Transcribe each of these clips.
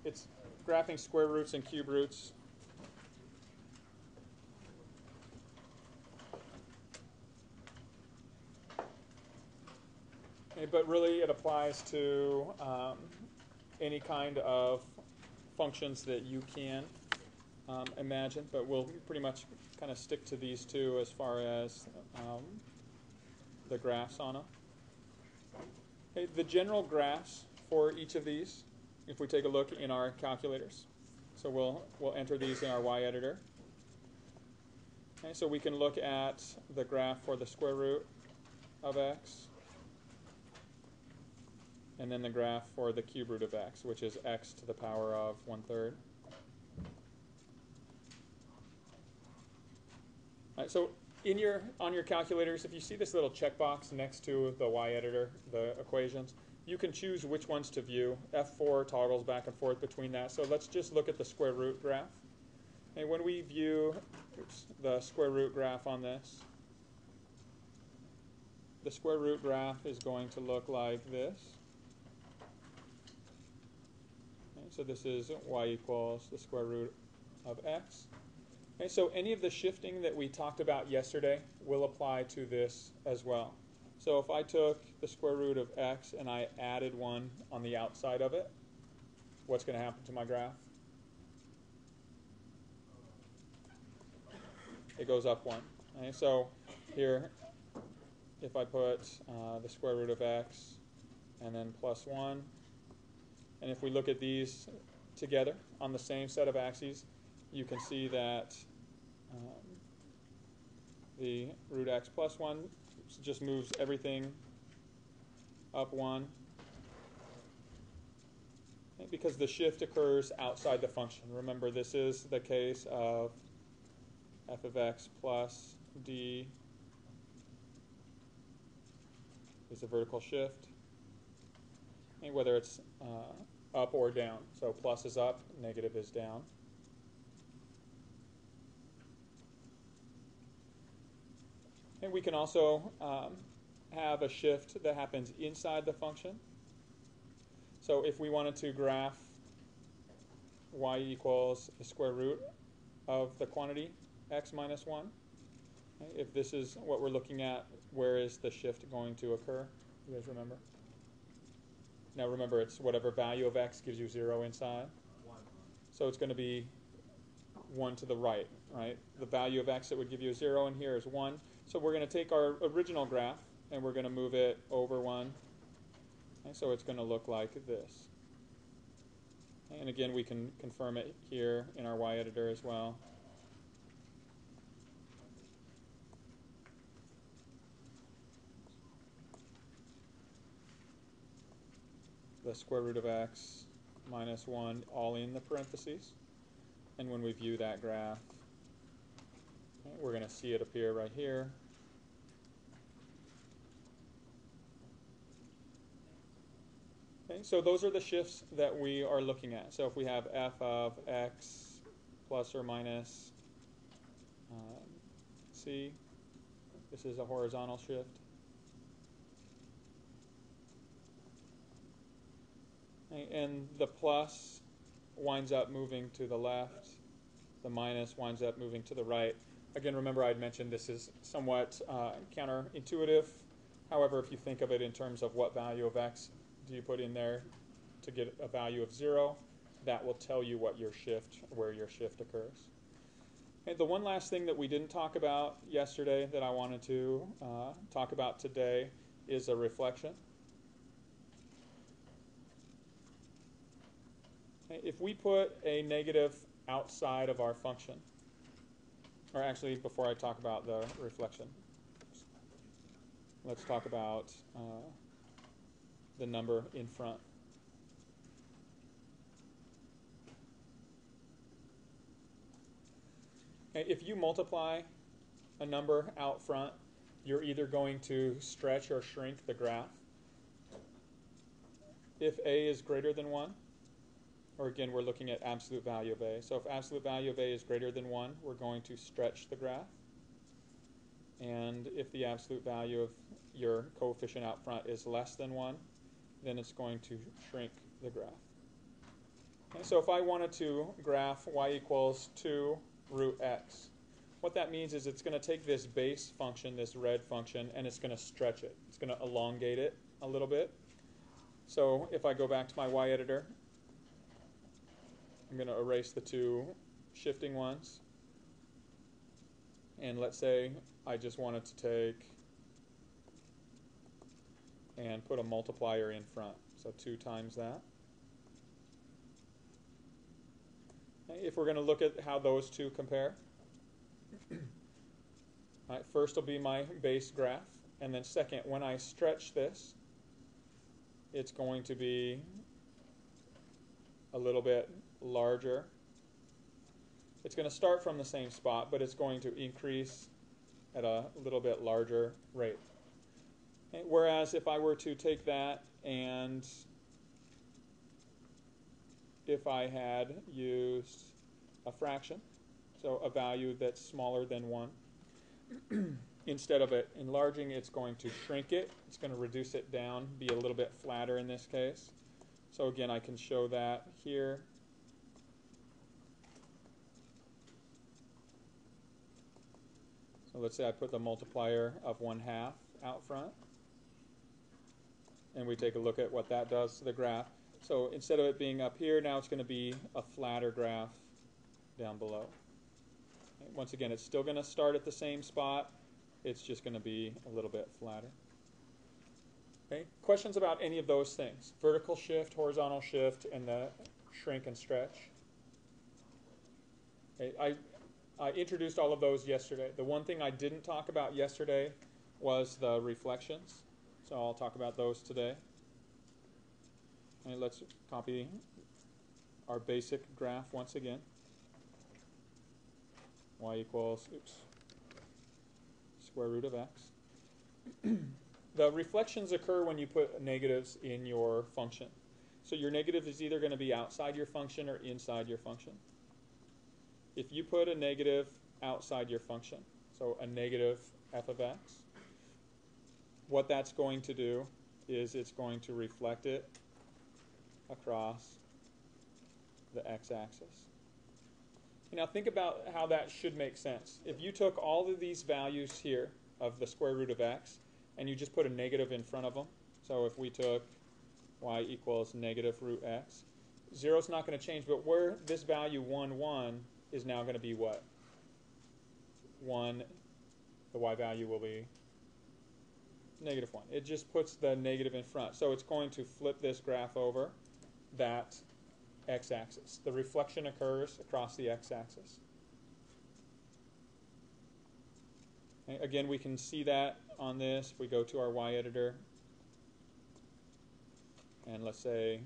it's graphing square roots and cube roots. Okay, but really it applies to any kind of functions that you can imagine, but we'll pretty much kind of stick to these two as far as the graphs on them. Okay, the general graphs for each of these, if we take a look in our calculators. So we'll enter these in our y editor. Okay, so we can look at the graph for the square root of x, and then the graph for the cube root of x, which is x to the power of 1/3. All right, so on your calculators, if you see this little checkbox next to the y editor, the equations, you can choose which ones to view. F4 toggles back and forth between that. So let's just look at the square root graph. And when we view the square root graph on this, the square root graph is going to look like this. Okay, so this is y equals the square root of x. Okay, so any of the shifting that we talked about yesterday will apply to this as well. So if I took the square root of x and I added 1 on the outside of it, what's going to happen to my graph? It goes up 1. Okay, so here, if I put the square root of x and then plus 1, and if we look at these together on the same set of axes, you can see that the root x plus 1 just moves everything up 1, okay, because the shift occurs outside the function. Remember, this is the case of f of x plus d is a vertical shift, and whether it's up or down. So plus is up, negative is down. And we can also have a shift that happens inside the function. So if we wanted to graph y equals the square root of the quantity x minus 1, okay, if this is what we're looking at, where is the shift going to occur? You guys remember? Now remember, it's whatever value of x gives you 0 inside. 1. So it's going to be 1 to the right, right? The value of x that would give you a 0 in here is 1. So we're going to take our original graph and we're going to move it over 1. Okay, so it's going to look like this. And again, we can confirm it here in our y editor as well. The square root of x minus 1 all in the parentheses. And when we view that graph, okay, we're going to see it appear right here. Okay, so those are the shifts that we are looking at. So if we have f of x plus or minus c, this is a horizontal shift. Okay, and the plus winds up moving to the left. The minus winds up moving to the right. Again, remember I'd mentioned this is somewhat counterintuitive. However, if you think of it in terms of what value of x do you put in there to get a value of 0, that will tell you what your shift, where your shift occurs. Okay, the one last thing that we didn't talk about yesterday that I wanted to talk about today is a reflection. Okay, if we put a negative outside of our function, or actually before I talk about the reflection, let's talk about the number in front. Okay, if you multiply a number out front, you're either going to stretch or shrink the graph. If a is greater than 1, or again, we're looking at absolute value of a. So if absolute value of a is greater than 1, we're going to stretch the graph. And if the absolute value of your coefficient out front is less than 1, then it's going to shrink the graph. Okay, so if I wanted to graph y equals 2 root x, what that means is it's going to take this base function, this red function, and it's going to stretch it. It's going to elongate it a little bit. So if I go back to my y editor, I'm going to erase the two shifting ones. And let's say I just wanted to take and put a multiplier in front. So 2 times that. Okay, if we're going to look at how those two compare, all right, first will be my base graph. And then second, when I stretch this, it's going to be a little bit larger. It's going to start from the same spot, but it's going to increase at a little bit larger rate. Okay, whereas if I were to take that and if I had used a fraction, so a value that's smaller than 1, instead of it enlarging, it's going to shrink it. It's going to reduce it down, be a little bit flatter in this case. So again, I can show that here. So let's say I put the multiplier of 1/2 out front. And we take a look at what that does to the graph. So instead of it being up here, now it's going to be a flatter graph down below. Okay, once again, it's still going to start at the same spot. It's just going to be a little bit flatter. Okay, questions about any of those things? Vertical shift, horizontal shift, and the shrink and stretch. Okay, I introduced all of those yesterday. The one thing I didn't talk about yesterday was the reflections. So I'll talk about those today. And let's copy our basic graph once again. Y equals, square root of x. The reflections occur when you put negatives in your function. So your negative is either going to be outside your function or inside your function. If you put a negative outside your function, so a negative f of x, what that's going to do is it's going to reflect it across the x-axis. Now think about how that should make sense. If you took all of these values here of the square root of x and you just put a negative in front of them, so if we took y equals negative root x, 0 is not going to change, but where this value 1, 1 is now going to be what? 1, the y value will be negative 1. It just puts the negative in front. So it's going to flip this graph over that x-axis. The reflection occurs across the x-axis. Okay, again, we can see that on this. If we go to our y editor, and let's say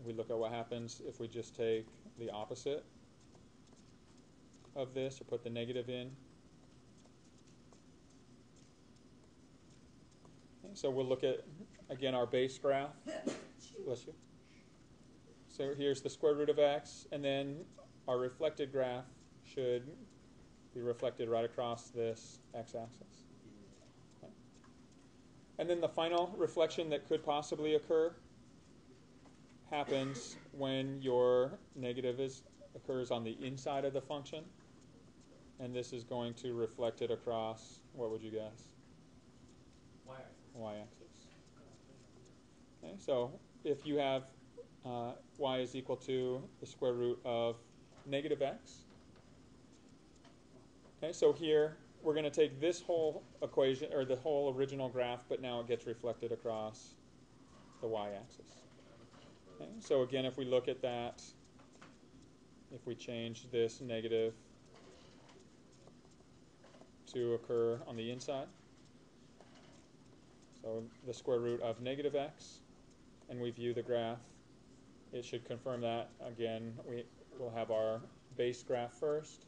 we look at what happens if we just take the opposite of this or put the negative in. Okay, so we'll look at, again, our base graph. Bless you. So here's the square root of x, and then our reflected graph should be reflected right across this x-axis. Okay. And then the final reflection that could possibly occur happens when your negative occurs on the inside of the function, and this is going to reflect it across, what would you guess? Y-axis. Y-axis. Okay, so if you have y is equal to the square root of negative x. Okay, so here we're going to take this whole equation, or the whole original graph, but now it gets reflected across the y-axis. Okay, so again, if we look at that, if we change this negative to occur on the inside, so the square root of negative x, and we view the graph, it should confirm that. Again, we'll have our base graph first,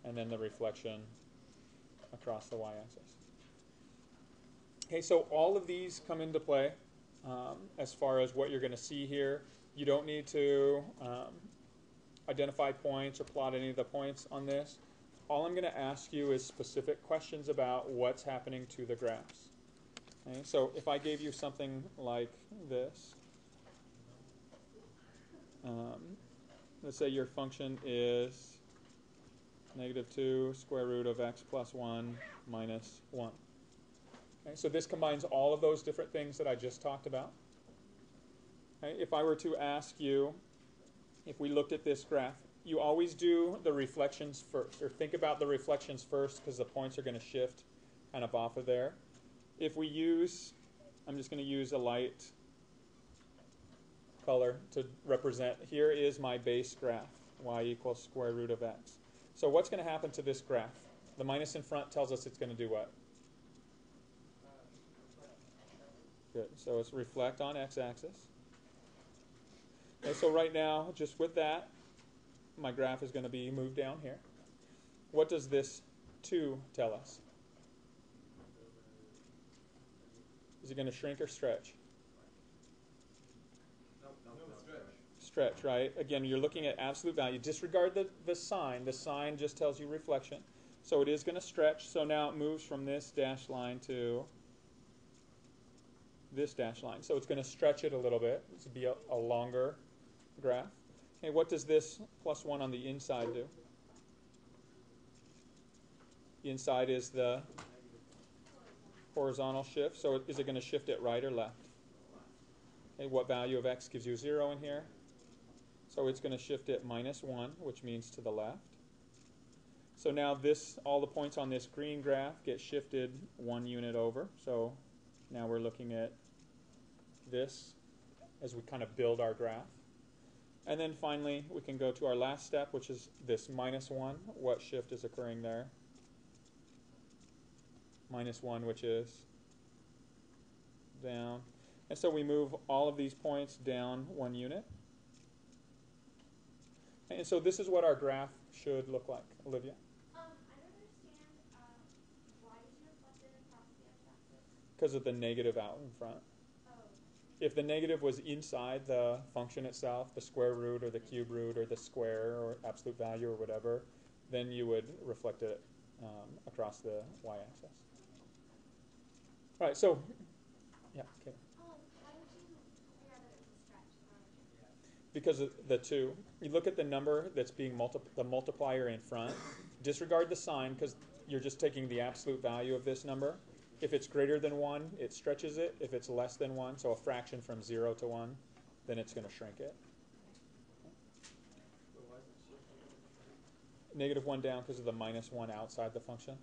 and then the reflection across the y-axis. Okay, so all of these come into play as far as what you're going to see here. You don't need to identify points or plot any of the points on this. All I'm going to ask you is specific questions about what's happening to the graphs. Okay, so if I gave you something like this, let's say your function is -2 square root of x plus 1 minus 1. Okay, so this combines all of those different things that I just talked about. Okay, if I were to ask you, if we looked at this graph, you always do the reflections first, or think about the reflections first, because the points are going to shift kind of off of there. If we use, I'm just going to use a light color to represent, here is my base graph, y equals square root of x. So what's going to happen to this graph? The minus in front tells us it's going to do what? Good, so it's reflect on x-axis. Okay, so right now, just with that, my graph is going to be moved down here. What does this 2 tell us? Is it going to shrink or stretch? No, stretch. Stretch, right? Again, you're looking at absolute value. Disregard the sign. The sign just tells you reflection. So it is going to stretch. So now it moves from this dashed line to this dashed line. So it's going to stretch it a little bit. This would be a longer graph. Okay, what does this plus 1 on the inside do? The inside is the horizontal shift. So is it going to shift it right or left? Okay, what value of x gives you 0 in here? So it's going to shift it -1, which means to the left. So now this, all the points on this green graph get shifted 1 unit over. So now we're looking at this as we kind of build our graph. And then finally, we can go to our last step, which is this -1. What shift is occurring there? -1, which is down. And so we move all of these points down 1 unit. And so this is what our graph should look like. Olivia? I don't understand, why did you reflect it across the x-axis? Because of the negative out in front. Oh. If the negative was inside the function itself, the square root or the cube root or the square or absolute value or whatever, then you would reflect it across the y-axis. All right, so, yeah, okay. How did you figure out that it was a stretch? Because of the 2. You look at the number that's being the multiplier in front. Disregard the sign because you're just taking the absolute value of this number. If it's greater than 1, it stretches it. If it's less than 1, so a fraction from 0 to 1, then it's going to shrink it. -1 down because of the -1 outside the function.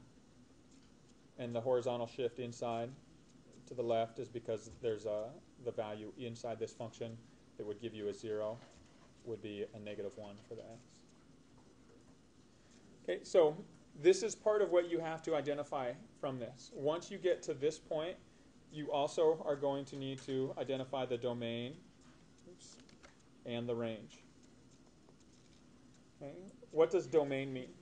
And the horizontal shift inside to the left is because there's the value inside this function that would give you a 0 would be a -1 for the x. Okay, so this is part of what you have to identify from this. Once you get to this point, you also are going to need to identify the domain and the range. Okay. What does domain mean?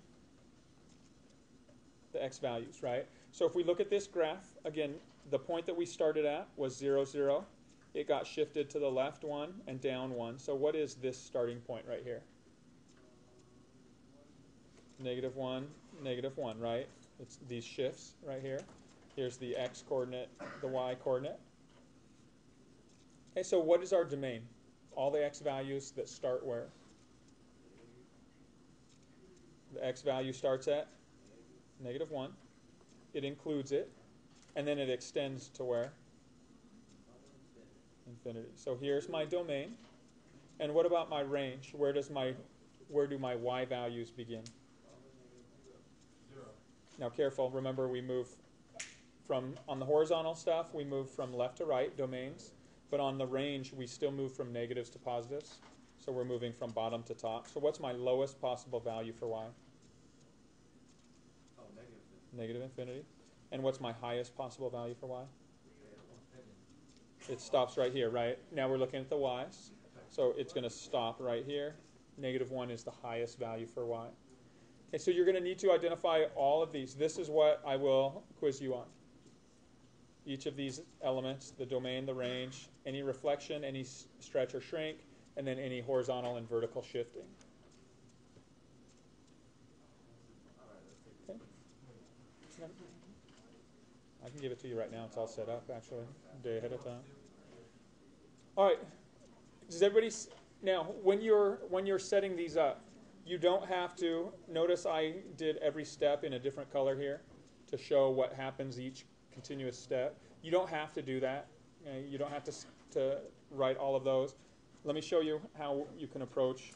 The x values, right? So if we look at this graph, again, the point that we started at was 0, 0. It got shifted to the left 1 and down 1. So what is this starting point right here? -1, -1, right? It's these shifts right here. Here's the x coordinate, the y coordinate. Okay, so what is our domain? All the x values that start where? The x value starts at -1. It includes it. And then it extends to where? Infinity. So here's my domain. And what about my range? Where do my y values begin? 0. Now careful, remember we move from, on the horizontal stuff, we move from left to right, domains. But on the range, we still move from negatives to positives. So we're moving from bottom to top. So what's my lowest possible value for y? Oh, -infinity. And what's my highest possible value for y? It stops right here, right? Now we're looking at the y's. So it's going to stop right here. -1 is the highest value for y. Okay, so you're going to need to identify all of these. This is what I will quiz you on. Each of these elements, the domain, the range, any reflection, any stretch or shrink, and then any horizontal and vertical shifting. Okay. I can give it to you right now. It's all set up, actually, a day ahead of time. All right. Does everybody Now, when you're setting these up, you don't have to. Notice I did every step in a different color here to show what happens each continuous step. You don't have to do that. You don't have to write all of those. Let me show you how you can approach